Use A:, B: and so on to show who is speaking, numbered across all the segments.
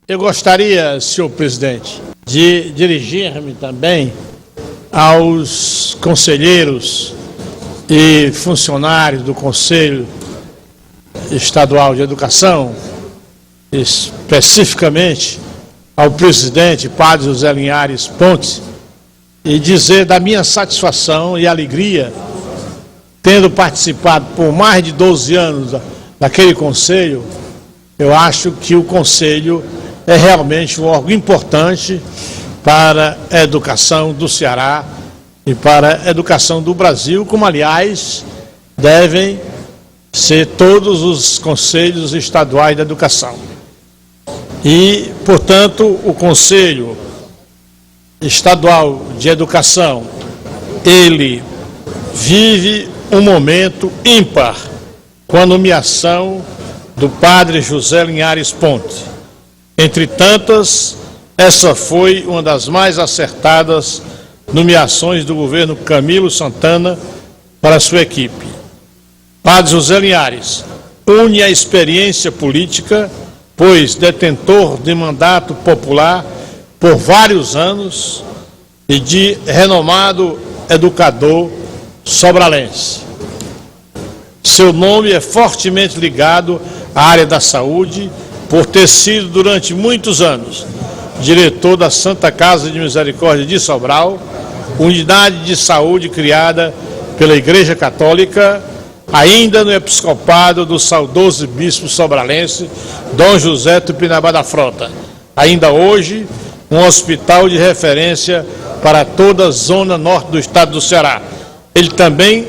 A: Eu gostaria, senhor presidente, de dirigir-me também aos conselheiros e funcionários do Conselho Estadual de Educação, especificamente ao presidente Padre José Linhares Pontes, e dizer da minha satisfação e alegria, tendo participado por mais de 12 anos daquele conselho. Eu acho que o conselho é realmente um órgão importante para a educação do Ceará e para a educação do Brasil, como, aliás, devem ser todos os conselhos estaduais da educação. E, portanto, o Conselho Estadual de Educação, ele vive um momento ímpar com a nomeação do padre José Linhares Pontes. Entre tantas, essa foi uma das mais acertadas nomeações do governo Camilo Santana para sua equipe. Padre José Linhares une a experiência política, pois detentor de mandato popular por vários anos e de renomado educador sobralense. Seu nome é fortemente ligado à área da saúde, por ter sido durante muitos anos diretor da Santa Casa de Misericórdia de Sobral, unidade de saúde criada pela Igreja Católica, ainda no episcopado do saudoso bispo sobralense, Dom José Tupinambá da Frota. Ainda hoje, um hospital de referência para toda a zona norte do estado do Ceará. Ele também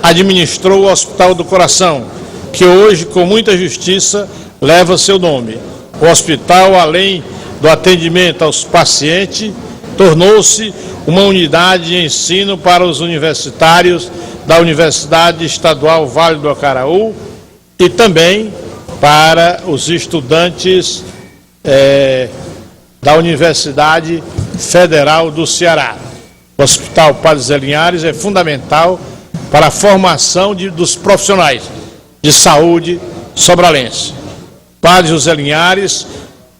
A: administrou o Hospital do Coração, que hoje, com muita justiça, leva seu nome. O hospital, além do atendimento aos pacientes, tornou-se uma unidade de ensino para os universitários da Universidade Estadual Vale do Acaraú e também para os estudantes da Universidade Federal do Ceará. O Hospital Padre José Linhares é fundamental para a formação dos profissionais de saúde sobralense. Padre José Linhares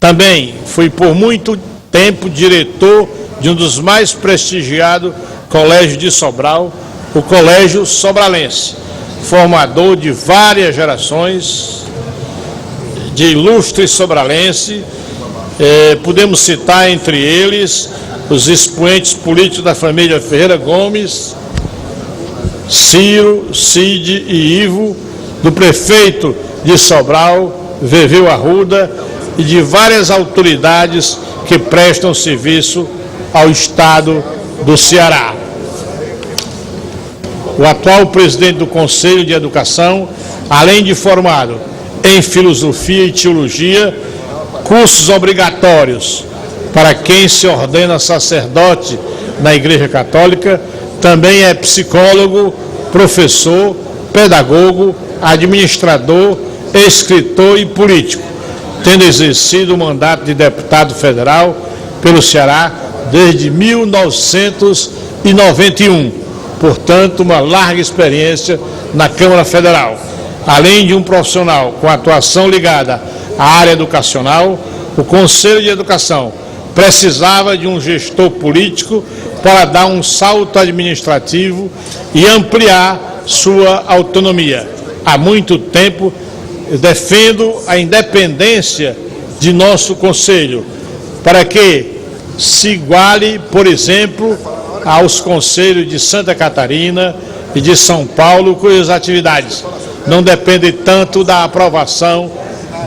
A: também foi por muito tempo diretor de um dos mais prestigiados colégios de Sobral, o Colégio Sobralense, formador de várias gerações de ilustres sobralenses. Podemos citar entre eles os expoentes políticos da família Ferreira Gomes, Ciro, Cid e Ivo, do prefeito de Sobral, Veveu Arruda, e de várias autoridades que prestam serviço ao Estado do Ceará. O atual presidente do Conselho de Educação, além de formado em Filosofia e Teologia, cursos obrigatórios para quem se ordena sacerdote na Igreja Católica, também é psicólogo, professor, pedagogo, administrador, escritor e político, tendo exercido o mandato de deputado federal pelo Ceará desde 1991, portanto, uma larga experiência na Câmara Federal. Além de um profissional com atuação ligada à área educacional, o Conselho de Educação precisava de um gestor político para dar um salto administrativo e ampliar sua autonomia. Há muito tempo eu defendo a independência de nosso Conselho, para que se iguale, por exemplo, aos conselhos de Santa Catarina e de São Paulo, cujas atividades não dependem tanto da aprovação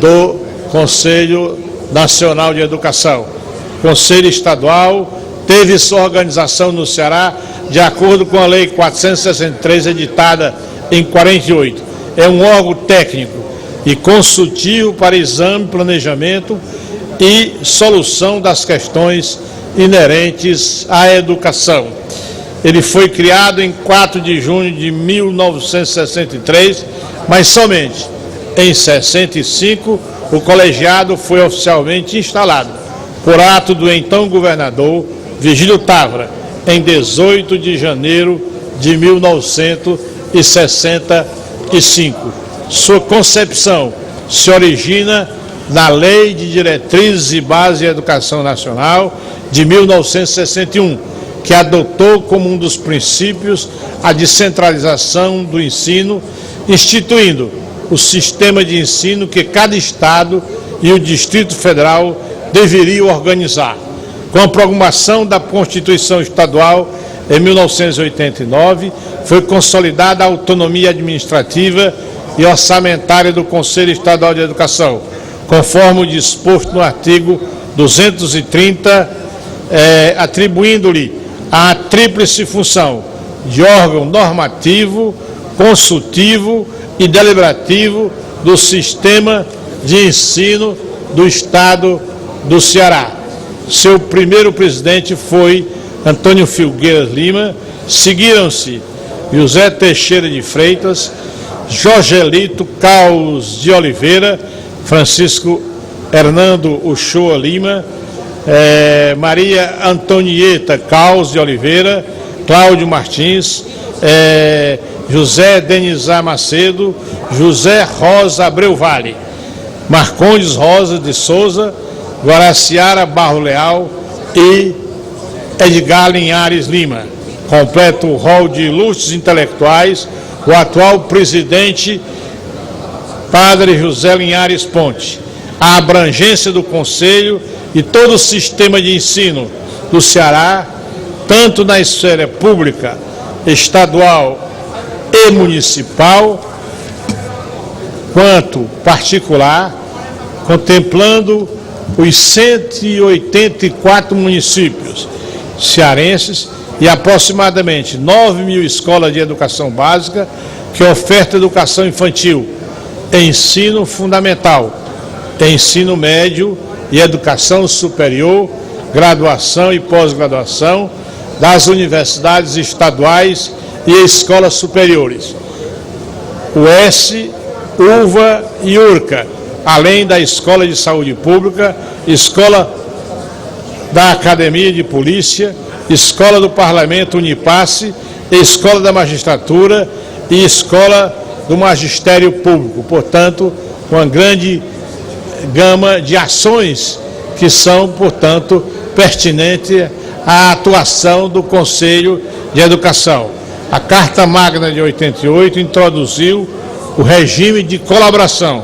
A: do Conselho Nacional de Educação. O Conselho Estadual teve sua organização no Ceará de acordo com a Lei 463, editada em 48. É um órgão técnico e consultivo para exame, planejamento e solução das questões inerentes à educação. Ele foi criado em 4 de junho de 1963, mas somente em 65 o colegiado foi oficialmente instalado, por ato do então governador Virgílio Távora, em 18 de janeiro de 1965. Sua concepção se origina na Lei de Diretrizes e Bases da Educação Nacional de 1961, que adotou como um dos princípios a descentralização do ensino, instituindo o sistema de ensino que cada Estado e o Distrito Federal deveriam organizar. Com a promulgação da Constituição Estadual em 1989, foi consolidada a autonomia administrativa e orçamentária do Conselho Estadual de Educação, conforme o disposto no artigo 230, atribuindo-lhe a tríplice função de órgão normativo, consultivo e deliberativo do sistema de ensino do Estado do Ceará. Seu primeiro presidente foi Antônio Filgueiras Lima, seguiram-se José Teixeira de Freitas, Jorgelito Caos de Oliveira, Francisco Hernando Uchoa Lima, Maria Antonieta Caos de Oliveira, Cláudio Martins, José Denizar Macedo, José Rosa Abreu Vale, Marcondes Rosa de Souza, Guaraciara Barro Leal e Edgar Linhares Lima. Completa o rol de ilustres intelectuais o atual presidente, Padre José Linhares Ponte. A abrangência do Conselho e todo o sistema de ensino do Ceará, tanto na esfera pública, estadual e municipal, quanto particular, contemplando os 184 municípios cearenses e aproximadamente 9.000 escolas de educação básica que ofertam educação infantil, ensino fundamental, ensino médio e educação superior, graduação e pós-graduação das universidades estaduais e escolas superiores, UES, UVA e URCA, além da Escola de Saúde Pública, Escola da Academia de Polícia, Escola do Parlamento Unipasse, Escola da Magistratura e Escola do Magistério Público. Portanto, uma grande gama de ações que são, portanto, pertinentes à atuação do Conselho de Educação. A Carta Magna de 88 introduziu o regime de colaboração,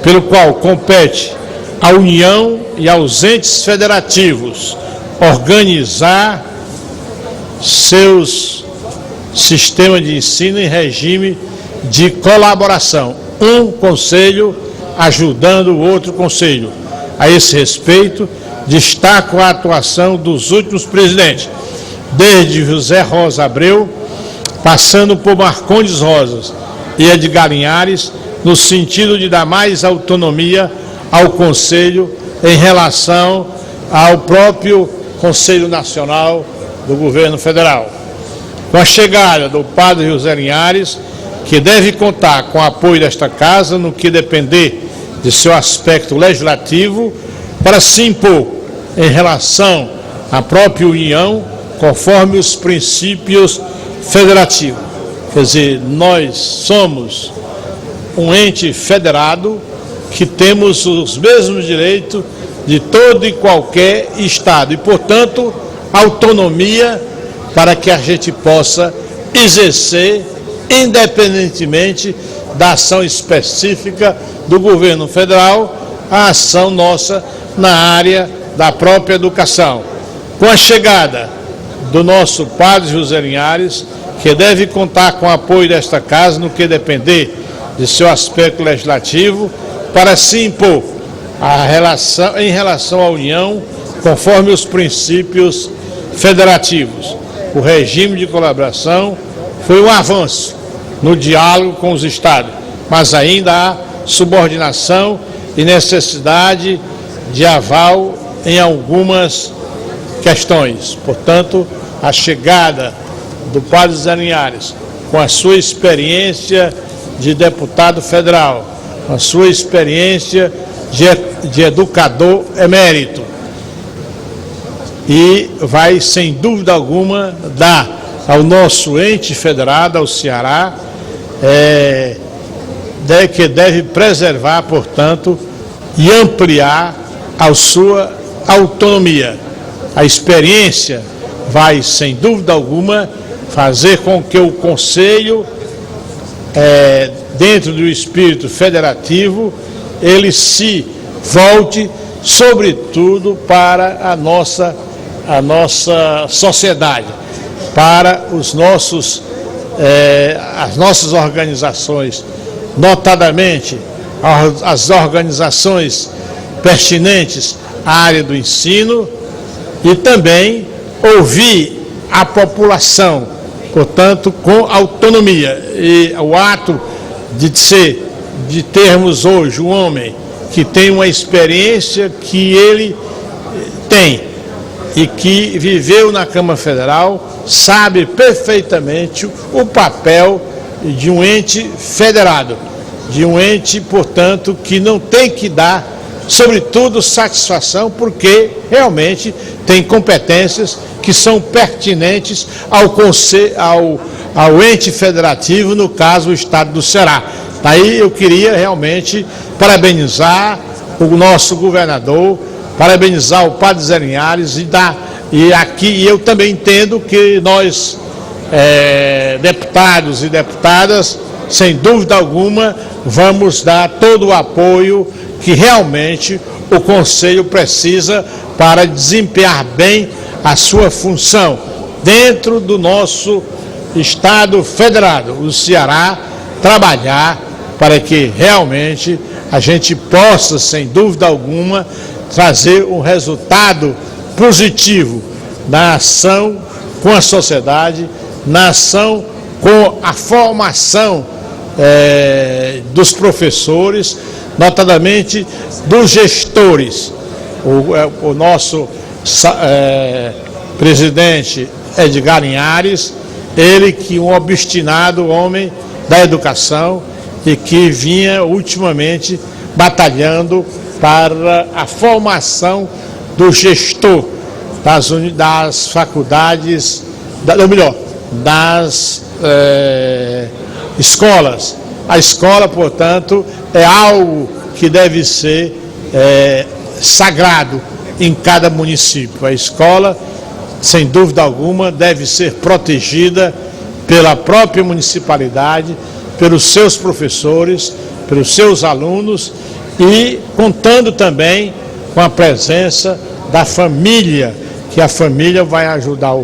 A: pelo qual compete à União e aos entes federativos organizar seus sistemas de ensino em regime de colaboração, um conselho ajudando o outro conselho. A esse respeito, destaco a atuação dos últimos presidentes, desde José Rosa Abreu, passando por Marcondes Rosas e Edgar Linhares, no sentido de dar mais autonomia ao Conselho em relação ao próprio Conselho Nacional do Governo Federal. Com a chegada do Padre José Linhares, que deve contar com o apoio desta Casa no que depender de seu aspecto legislativo, para se impor em relação à própria União, conforme os princípios federativos. Quer dizer, nós somos um ente federado que temos os mesmos direitos de todo e qualquer Estado e, portanto, autonomia para que a gente possa exercer, independentemente da ação específica do governo federal, a ação nossa na área da própria educação. Com a chegada do nosso Padre José Linhares, que deve contar com o apoio desta Casa no que depender de seu aspecto legislativo, para se impor em relação à União, conforme os princípios federativos. O regime de colaboração foi um avanço no diálogo com os Estados, mas ainda há subordinação e necessidade de aval em algumas questões. Portanto, a chegada do Padre José Linhares, com a sua experiência de deputado federal, com a sua experiência de educador emérito, e vai, sem dúvida alguma, dar ao nosso ente federado, ao Ceará, que deve preservar, portanto, e ampliar a sua autonomia. A experiência vai, sem dúvida alguma, fazer com que o Conselho, dentro do espírito federativo, ele se volte, sobretudo, para a nossa sociedade, para as nossas organizações, notadamente as organizações pertinentes à área do ensino, e também ouvir a população, portanto, com autonomia. E o ato de termos hoje um homem que tem uma experiência que ele tem e que viveu na Câmara Federal, sabe perfeitamente o papel de um ente federado, de um ente, portanto, que não tem que dar, sobretudo, satisfação, porque realmente tem competências que são pertinentes ao ente federativo, no caso, o Estado do Ceará. Daí eu queria realmente parabenizar o nosso governador, parabenizar o padre Zé Linhares e aqui eu também entendo que nós, deputados e deputadas, sem dúvida alguma, vamos dar todo o apoio que realmente o Conselho precisa para desempenhar bem a sua função dentro do nosso Estado federado, o Ceará, trabalhar para que realmente a gente possa, sem dúvida alguma, trazer um resultado positivo na ação com a sociedade, na ação com a formação dos professores, notadamente dos gestores. O nosso presidente Edgar Linhares, ele que um obstinado homem da educação e que vinha ultimamente batalhando para a formação do gestor das faculdades, das escolas. A escola, portanto, é algo que deve ser sagrado em cada município. A escola, sem dúvida alguma, deve ser protegida pela própria municipalidade, pelos seus professores, pelos seus alunos e contando também com a presença da família, que a família vai ajudar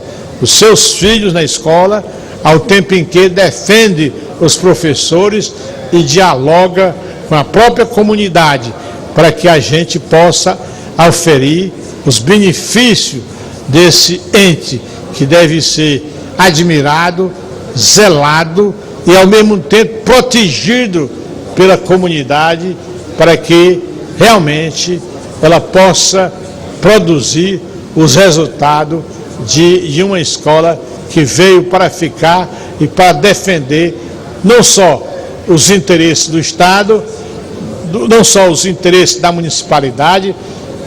A: os seus filhos na escola, ao tempo em que defende os professores e dialoga com a própria comunidade, para que a gente possa aferir os benefícios desse ente que deve ser admirado, zelado e ao mesmo tempo protegido pela comunidade, para que realmente ela possa produzir os resultados de uma escola que veio para ficar e para defender não só os interesses do Estado, não só os interesses da municipalidade,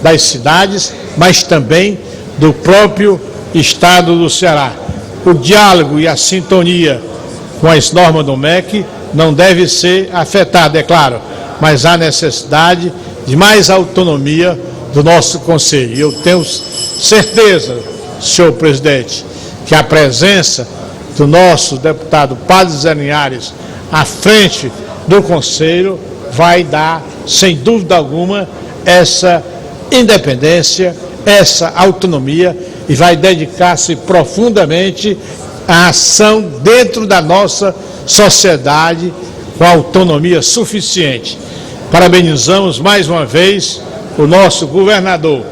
A: das cidades, mas também do próprio Estado do Ceará. O diálogo e a sintonia com as normas do MEC não deve ser afetado, é claro, mas há necessidade de mais autonomia do nosso Conselho. Eu tenho certeza, senhor presidente, que a presença do nosso deputado Padre Zé Linhares à frente do Conselho vai dar, sem dúvida alguma, essa independência, essa autonomia e vai dedicar-se profundamente à ação dentro da nossa sociedade com autonomia suficiente. Parabenizamos mais uma vez o nosso governador,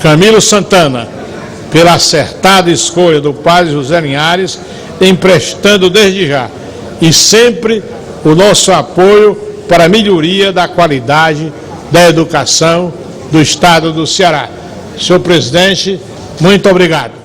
A: Camilo Santana, pela acertada escolha do padre José Linhares, emprestando desde já e sempre o nosso apoio para a melhoria da qualidade da educação do Estado do Ceará. Senhor presidente, muito obrigado.